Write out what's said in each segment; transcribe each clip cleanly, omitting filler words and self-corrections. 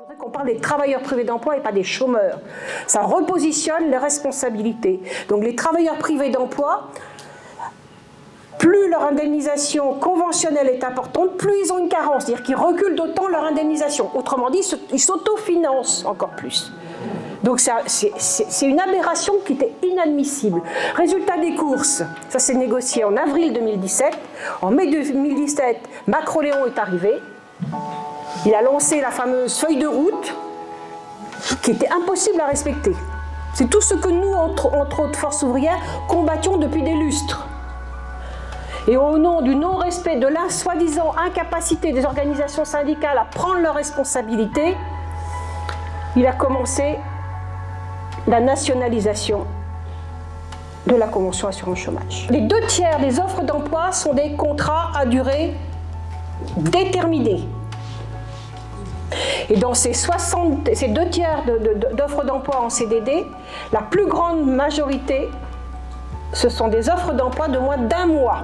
Je voudrais qu'on parle des travailleurs privés d'emploi et pas des chômeurs. Ça repositionne les responsabilités. Donc les travailleurs privés d'emploi, plus leur indemnisation conventionnelle est importante, plus ils ont une carence, c'est-à-dire qu'ils reculent d'autant leur indemnisation. Autrement dit, ils s'autofinancent encore plus. Donc c'est une aberration qui était inadmissible. Résultat des courses, ça s'est négocié en avril 2017. En mai 2017, Macron-Léon est arrivé. Il a lancé la fameuse feuille de route qui était impossible à respecter. C'est tout ce que nous, entre autres forces ouvrières, combattions depuis des lustres. Et au nom du non-respect de la soi-disant incapacité des organisations syndicales à prendre leurs responsabilités, il a commencé la nationalisation de la convention assurance chômage. Les 2/3 des offres d'emploi sont des contrats à durée déterminée. Et dans ces 2/3 d'offres d'emploi en CDD, la plus grande majorité, ce sont des offres d'emploi de moins d'1 mois.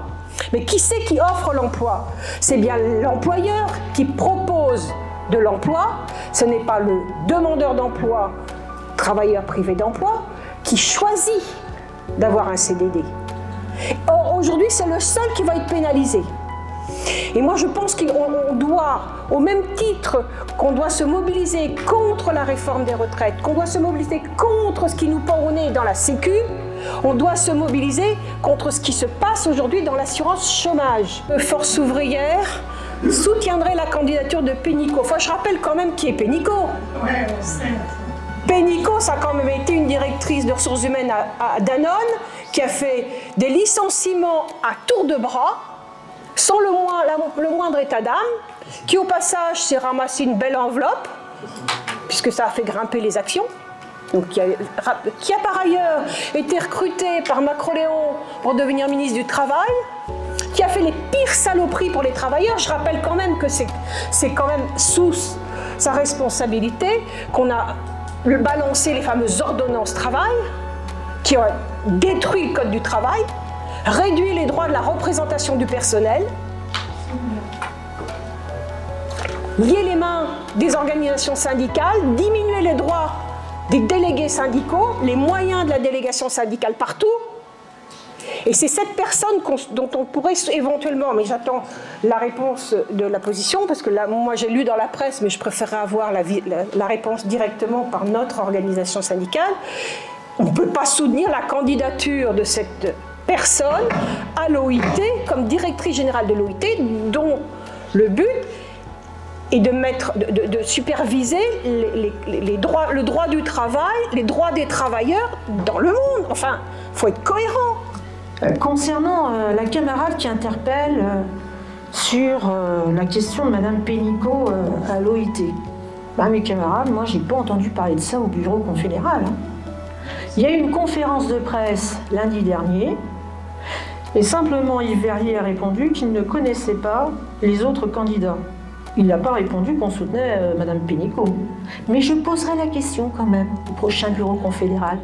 Mais qui c'est qui offre l'emploi? C'est bien l'employeur qui propose de l'emploi, ce n'est pas le demandeur d'emploi, travailleur privé d'emploi, qui choisit d'avoir un CDD. Or, aujourd'hui, c'est le seul qui va être pénalisé. Et moi, je pense qu'on doit, au même titre qu'on doit se mobiliser contre la réforme des retraites, qu'on doit se mobiliser contre ce qui nous pend au nez dans la Sécu, on doit se mobiliser contre ce qui se passe aujourd'hui dans l'assurance chômage. Force ouvrière soutiendrait la candidature de Pénicaud. Enfin, je rappelle quand même qui est Pénicaud. Ouais, on sait. Pénicaud, ça a quand même été une directrice de ressources humaines à Danone, qui a fait des licenciements à tour de bras, sans le moindre état d'âme, qui au passage s'est ramassé une belle enveloppe, puisque ça a fait grimper les actions, donc qui a par ailleurs été recruté par Macron-Léon pour devenir ministre du Travail, qui a fait les pires saloperies pour les travailleurs. Je rappelle quand même que c'est quand même sous sa responsabilité qu'on a balancé les fameuses ordonnances travail, qui ont détruit le code du travail, réduit les droits de la représentation du personnel, lier les mains des organisations syndicales, diminuer les droits des délégués syndicaux, les moyens de la délégation syndicale partout. Et c'est cette personne dont on pourrait éventuellement, mais j'attends la réponse de la position, parce que là, moi j'ai lu dans la presse, mais je préférerais avoir la réponse directement par notre organisation syndicale. On ne peut pas soutenir la candidature de cette personne à l'OIT comme directrice générale de l'OIT, dont le but est de superviser le droit du travail, les droits des travailleurs dans le monde. Enfin, il faut être cohérent. Concernant la camarade qui interpelle sur la question de Madame Pénicaud à l'OIT, mes camarades, moi j'ai pas entendu parler de ça au bureau confédéral. Il y a eu une conférence de presse lundi dernier, et simplement Yves Verrier a répondu qu'il ne connaissait pas les autres candidats. Il n'a pas répondu qu'on soutenait Madame Pénicaud. Mais je poserai la question quand même au prochain bureau confédéral.